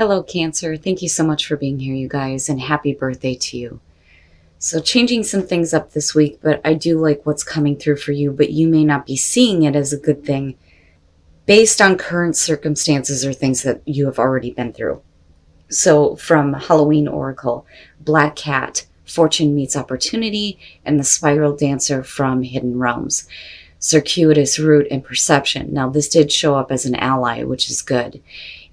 Hello, Cancer. Thank you so much for being here, you guys, and happy birthday to you. So changing some things up this week, but I do like what's coming through for you, but you may not be seeing it as a good thing based on current circumstances or things that you have already been through. So from Halloween Oracle, Black Cat, Fortune Meets Opportunity, and the Spiral Dancer from Hidden Realms. Circuitous Root and Perception. Now, this did show up as an ally, which is good.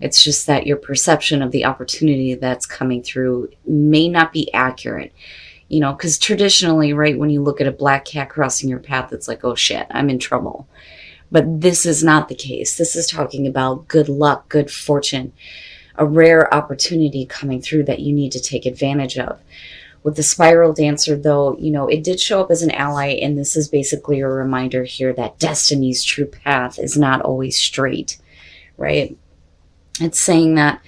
It's just that your perception of the opportunity that's coming through may not be accurate. You know, because traditionally, right, when you look at a black cat crossing your path, it's like, oh shit, I'm in trouble. But this is not the case. This is talking about good luck, good fortune, a rare opportunity coming through that you need to take advantage of. With the Spiral Dancer, though, you know, it did show up as an ally, and this is basically a reminder here that destiny's true path is not always straight, right? It's saying that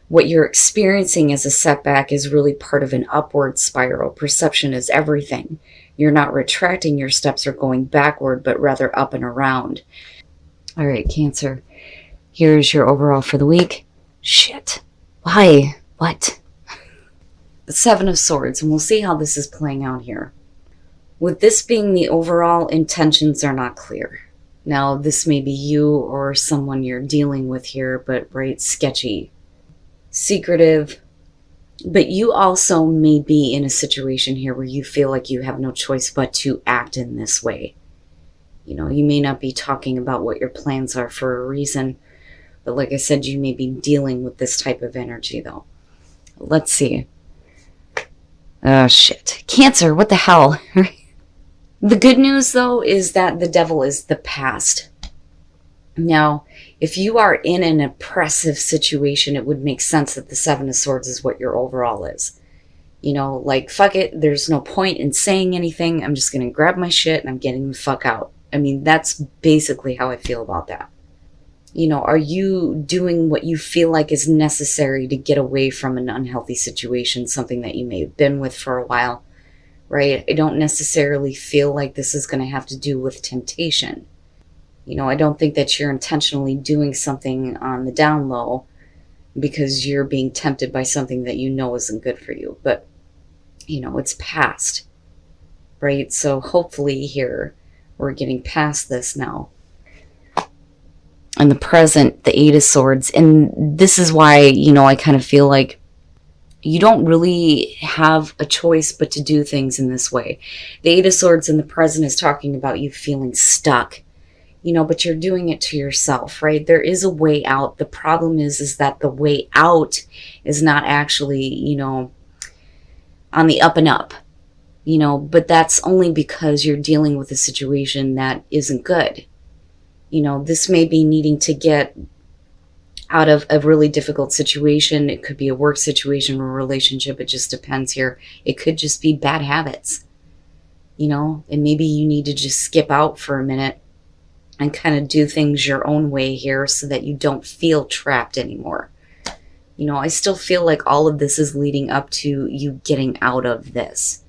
what you're experiencing as a setback is really part of an upward spiral. Perception is everything. You're not retracting your steps or going backward, but rather up and around. All right, Cancer. Here's your overall for the week. Shit. Why? What? The Seven of Swords, and we'll see how this is playing out here. With this being the overall, intentions are not clear. Now, this may be you or someone you're dealing with here, but right, sketchy, secretive. But you also may be in a situation here where you feel like you have no choice but to act in this way. You know, you may not be talking about what your plans are for a reason, but like I said, you may be dealing with this type of energy, though. Let's see. Oh, shit. Cancer, what the hell? The good news, though, is that the devil is the past. Now, if you are in an oppressive situation, it would make sense that the Seven of Swords is what your overall is. You know, like, fuck it, there's no point in saying anything. I'm just going to grab my shit and I'm getting the fuck out. I mean, that's basically how I feel about that. You know, are you doing what you feel like is necessary to get away from an unhealthy situation, something that you may have been with for a while, right? I don't necessarily feel like this is going to have to do with temptation. You know, I don't think that you're intentionally doing something on the down low because you're being tempted by something that you know isn't good for you. But, you know, it's past, right? So hopefully here we're getting past this now. In the present, the Eight of Swords. And this is why, you know, I kind of feel like you don't really have a choice but to do things in this way. The Eight of Swords in the present is talking about you feeling stuck, you know, but you're doing it to yourself, right? There is a way out. The problem is that the way out is not actually, you know, on the up and up, you know, but that's only because you're dealing with a situation that isn't good. You know, this may be needing to get out of a really difficult situation. It could be a work situation or a relationship. It just depends here. It could just be bad habits, you know, and maybe you need to just skip out for a minute and kind of do things your own way here so that you don't feel trapped anymore. You know, I still feel like all of this is leading up to you getting out of this.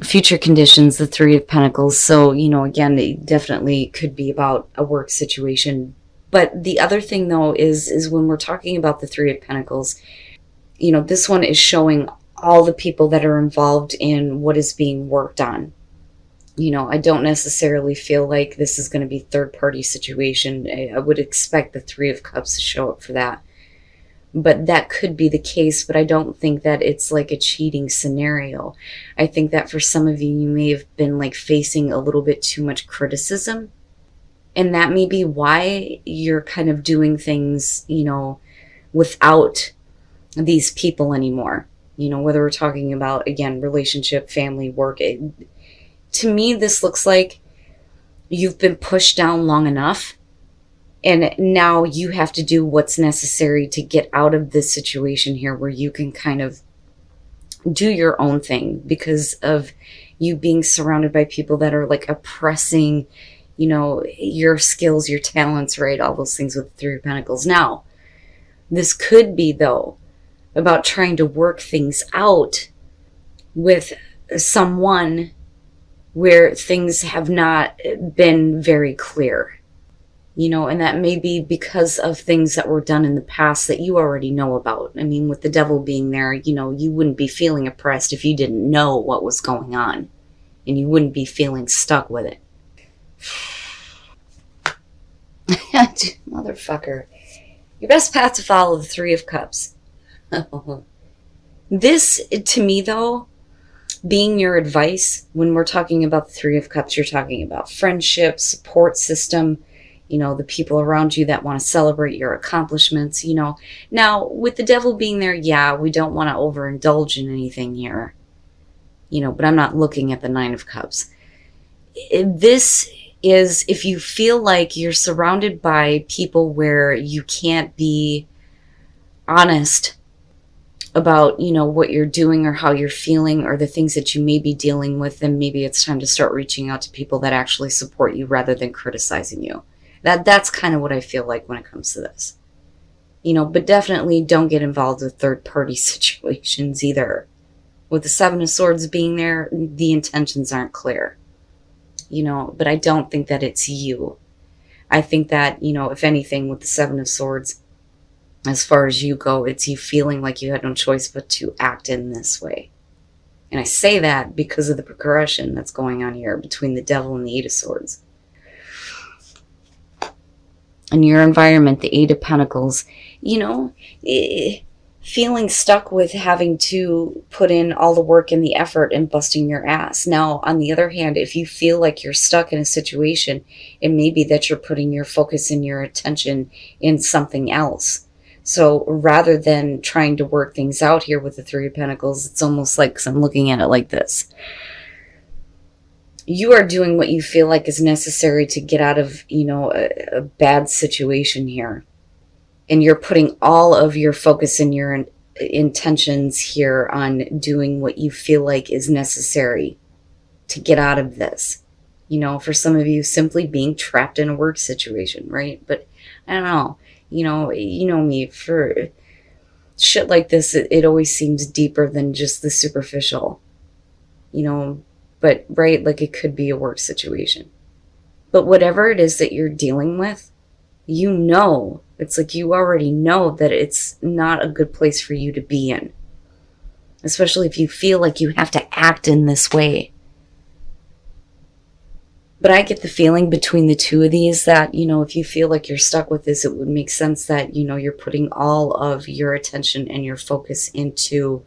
Future conditions, the Three of Pentacles. So, you know, again, it definitely could be about a work situation. But the other thing, though, is when we're talking about the Three of Pentacles, you know, this one is showing all the people that are involved in what is being worked on. You know, I don't necessarily feel like this is going to be third-party situation. I would expect the Three of Cups to show up for that. But that could be the case, but I don't think that it's like a cheating scenario. I think that for some of you, you may have been like facing a little bit too much criticism. And that may be why you're kind of doing things, you know, without these people anymore. You know, whether we're talking about, again, relationship, family, work. To me, this looks like you've been pushed down long enough. And now you have to do what's necessary to get out of this situation here where you can kind of do your own thing because of you being surrounded by people that are like oppressing, you know, your skills, your talents, right? All those things with the Three of Pentacles. Now, this could be, though, about trying to work things out with someone where things have not been very clear. And that may be because of things that were done in the past that you already know about. I mean, with the devil being there, you wouldn't be feeling oppressed if you didn't know what was going on, and you wouldn't be feeling stuck with it. Motherfucker. Your best path to follow, the Three of Cups. This, to me, though, being your advice, when we're talking about the Three of Cups, you're talking about friendship, support system, the people around you that want to celebrate your accomplishments, Now, with the devil being there, yeah, we don't want to overindulge in anything here, but I'm not looking at the Nine of Cups. This is if you feel like you're surrounded by people where you can't be honest about, what you're doing or how you're feeling or the things that you may be dealing with, then maybe it's time to start reaching out to people that actually support you rather than criticizing you. That's kind of what I feel like when it comes to this. But definitely don't get involved with third-party situations either. With the Seven of Swords being there, the intentions aren't clear. But I don't think that it's you. I think that, if anything, with the Seven of Swords, as far as you go, it's you feeling like you had no choice but to act in this way. And I say that because of the progression that's going on here between the Devil and the Eight of Swords. In your environment, the Eight of Pentacles, feeling stuck with having to put in all the work and the effort and busting your ass. Now, on the other hand, if you feel like you're stuck in a situation, it may be that you're putting your focus and your attention in something else. So rather than trying to work things out here with the Three of Pentacles, it's almost like, 'cause I'm looking at it like this. You are doing what you feel like is necessary to get out of, a bad situation here. And you're putting all of your focus and your intentions here on doing what you feel like is necessary to get out of this. For some of you, simply being trapped in a work situation, right? But I don't know. You know me, for shit like this, it always seems deeper than just the superficial. But right, like it could be a work situation. But whatever it is that you're dealing with, it's like you already know that it's not a good place for you to be in. Especially if you feel like you have to act in this way. But I get the feeling between the two of these that, if you feel like you're stuck with this, it would make sense that, you're putting all of your attention and your focus into,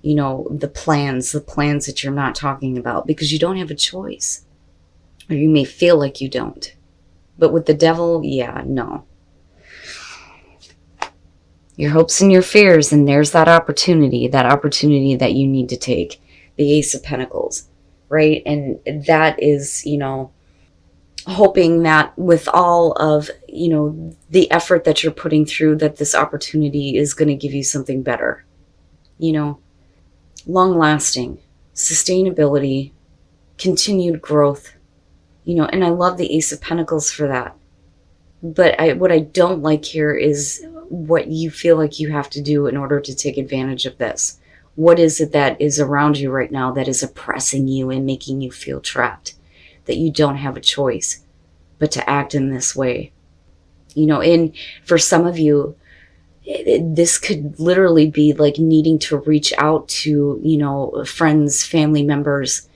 the plans that you're not talking about, because you don't have a choice. Or you may feel like you don't. But with the Devil, yeah, no. Your hopes and your fears, and there's that opportunity that you need to take. The Ace of Pentacles, right? And that is, hoping that with all of, the effort that you're putting through, that this opportunity is going to give you something better. Long-lasting, sustainability, continued growth, and I love the Ace of Pentacles for that. But what I don't like here is what you feel like you have to do in order to take advantage of this. What is it that is around you right now that is oppressing you and making you feel trapped? That you don't have a choice but to act in this way. And for some of you, this could literally be like needing to reach out to, friends, family members,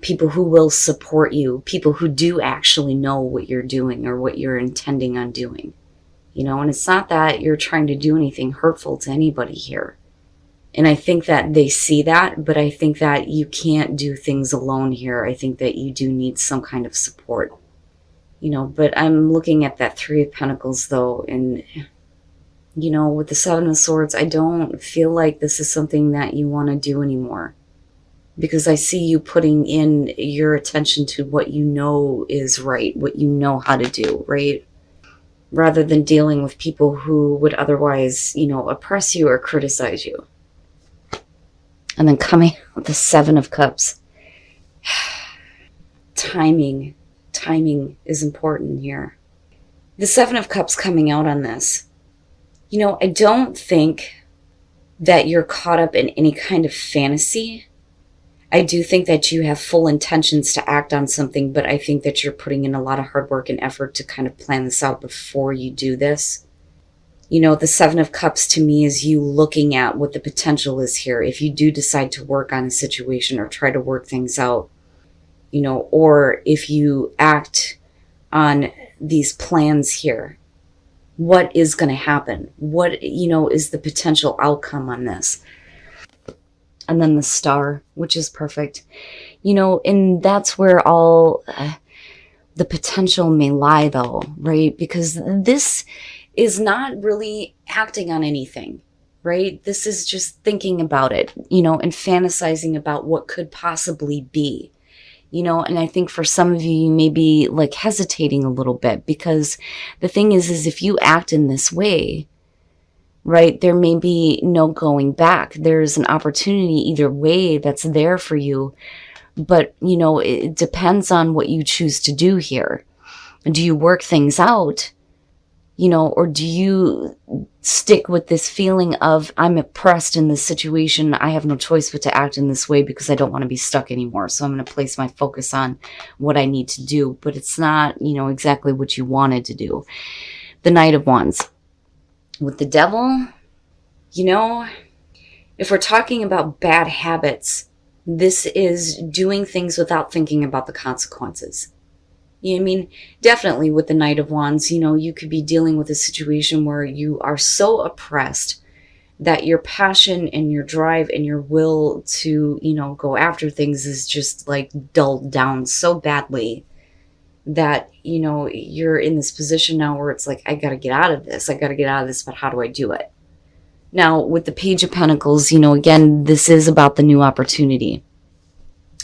people who will support you, people who do actually know what you're doing or what you're intending on doing. And it's not that you're trying to do anything hurtful to anybody here. And I think that they see that, but I think that you can't do things alone here. I think that you do need some kind of support. But I'm looking at that Three of Pentacles though, and with the Seven of Swords, I don't feel like this is something that you want to do anymore. Because I see you putting in your attention to what you know is right, what you know how to do, right? Rather than dealing with people who would otherwise, oppress you or criticize you. And then coming with the Seven of Cups. Timing is important here. The Seven of Cups coming out on this. I don't think that you're caught up in any kind of fantasy. I do think that you have full intentions to act on something, but I think that you're putting in a lot of hard work and effort to kind of plan this out before you do this. You know, the Seven of Cups to me is you looking at what the potential is here. If you do decide to work on a situation or try to work things out, you know, or if you act on these plans here, what is going to happen? What, you know, is the potential outcome on this? And then the Star, which is perfect. You know, and that's where all the potential may lie, though, right? Because this is not really acting on anything, right? This is just thinking about it, you know, and fantasizing about what could possibly be, you know. And I think for some of you, you may be like hesitating a little bit, because the thing is if you act in this way, right, there may be no going back. There's an opportunity either way that's there for you. But, you know, it depends on what you choose to do here. Do you work things out, you know, or do you stick with this feeling of, I'm oppressed in this situation, I have no choice but to act in this way because I don't want to be stuck anymore. So I'm going to place my focus on what I need to do. But it's not, you know, exactly what you wanted to do. The Knight of Wands. With the Devil, you know, if we're talking about bad habits, this is doing things without thinking about the consequences. You know what I mean? Definitely with the Knight of Wands, you know, you could be dealing with a situation where you are so oppressed that your passion and your drive and your will to, you know, go after things is just like dulled down so badly that, you know, you're in this position now where it's like, I got to get out of this. I got to get out of this, but how do I do it? Now, with the Page of Pentacles, you know, again, this is about the new opportunity,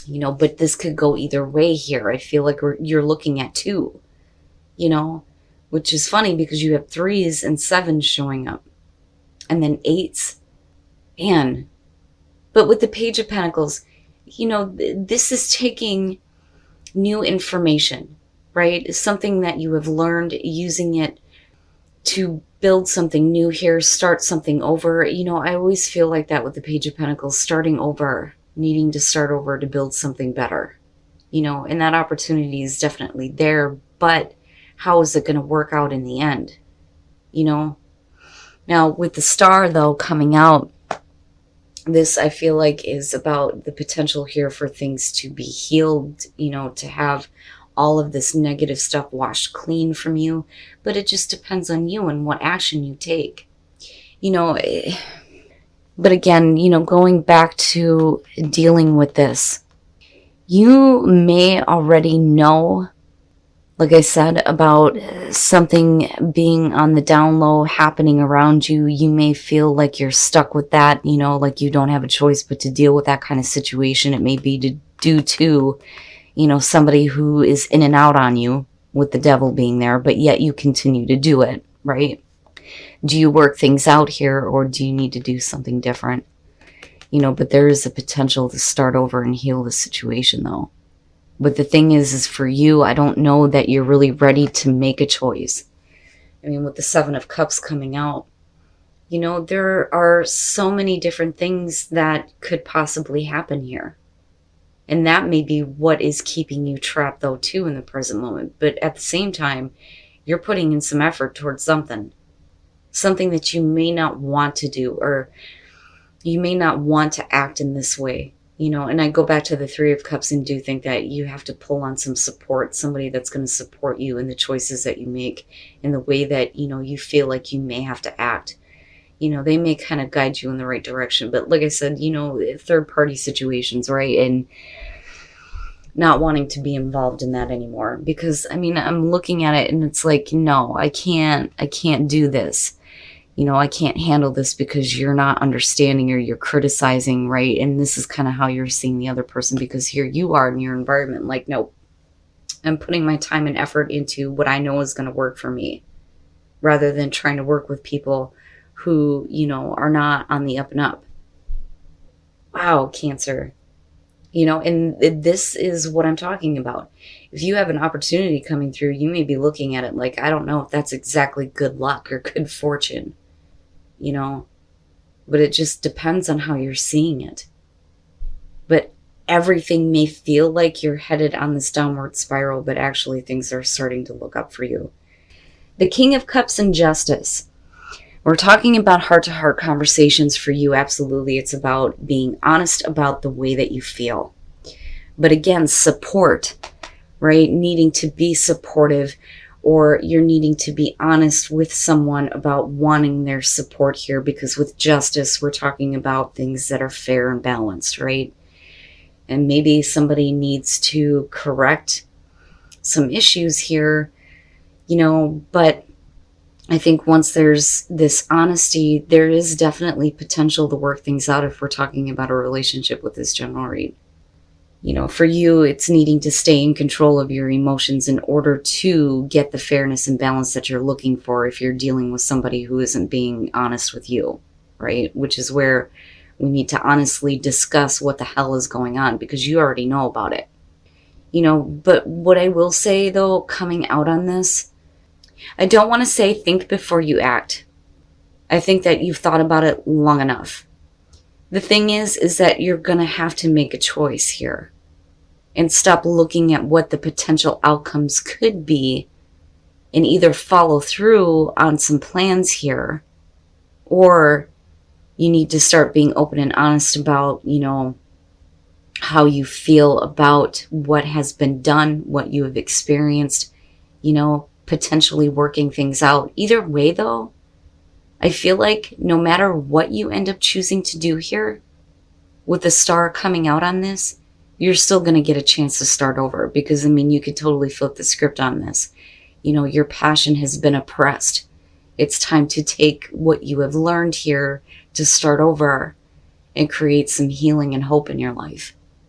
you know, but this could go either way here. I feel like you're looking at two, you know, which is funny because you have 3s and 7s showing up and then 8s. Man. But with the Page of Pentacles, you know, this is taking new information, right? Something that you have learned, using it to build something new here, start something over. You know, I always feel like that with the Page of Pentacles, starting over, needing to start over to build something better, you know, and that opportunity is definitely there, but how is it going to work out in the end, you know? Now, with the Star, though, coming out, this I feel like is about the potential here for things to be healed, you know, to have all of this negative stuff washed clean from you. But it just depends on you and what action you take, you know. But again, you know, going back to dealing with this, you may already know, like I said, about something being on the down low happening around you. You may feel like you're stuck with that, you know, like you don't have a choice but to deal with that kind of situation. It may be due to, you know, somebody who is in and out on you, with the Devil being there, but yet you continue to do it, right? Do you work things out here, or do you need to do something different? You know, but there is a potential to start over and heal the situation, though. But the thing is for you, I don't know that you're really ready to make a choice. I mean, with the 7 of Cups coming out, you know, there are so many different things that could possibly happen here. And that may be what is keeping you trapped, though, too, in the present moment. But at the same time, you're putting in some effort towards something. Something that you may not want to do, or you may not want to act in this way. You know, and I go back to the 3 of Cups and do think that you have to pull on some support, somebody that's going to support you in the choices that you make, in the way that, you know, you feel like you may have to act. You know, they may kind of guide you in the right direction. But like I said, you know, third-party situations, right? And not wanting to be involved in that anymore. Because, I mean, I'm looking at it and it's like, no, I can't do this. You know, I can't handle this because you're not understanding, or you're criticizing, right? And this is kind of how you're seeing the other person, because here you are in your environment like, nope, I'm putting my time and effort into what I know is going to work for me, rather than trying to work with people who, you know, are not on the up and up. Wow, Cancer. You know, and this is what I'm talking about. If you have an opportunity coming through, you may be looking at it like, I don't know if that's exactly good luck or good fortune. You know, but it just depends on how you're seeing it. But everything may feel like you're headed on this downward spiral, but actually things are starting to look up for you. The King of Cups and Justice. We're talking about heart-to-heart conversations for you. Absolutely. It's about being honest about the way that you feel. But again, support, right? Needing to be supportive, or you're needing to be honest with someone about wanting their support here, because with justice, we're talking about things that are fair and balanced, right? And maybe somebody needs to correct some issues here, but I think once there's this honesty, there is definitely potential to work things out if we're talking about a relationship with this general read. For you, it's needing to stay in control of your emotions in order to get the fairness and balance that you're looking for if you're dealing with somebody who isn't being honest with you, right? Which is where we need to honestly discuss what the hell is going on, because you already know about it. But what I will say, though, coming out on this, I don't want to say think before you act. I think that you've thought about it long enough. The thing is that you're going to have to make a choice here and stop looking at what the potential outcomes could be and either follow through on some plans here, or you need to start being open and honest about, how you feel about what has been done, what you have experienced, potentially working things out. Either way, though, I feel like no matter what you end up choosing to do here, with the star coming out on this, you're still going to get a chance to start over, because, you could totally flip the script on this. Your passion has been oppressed. It's time to take what you have learned here to start over and create some healing and hope in your life.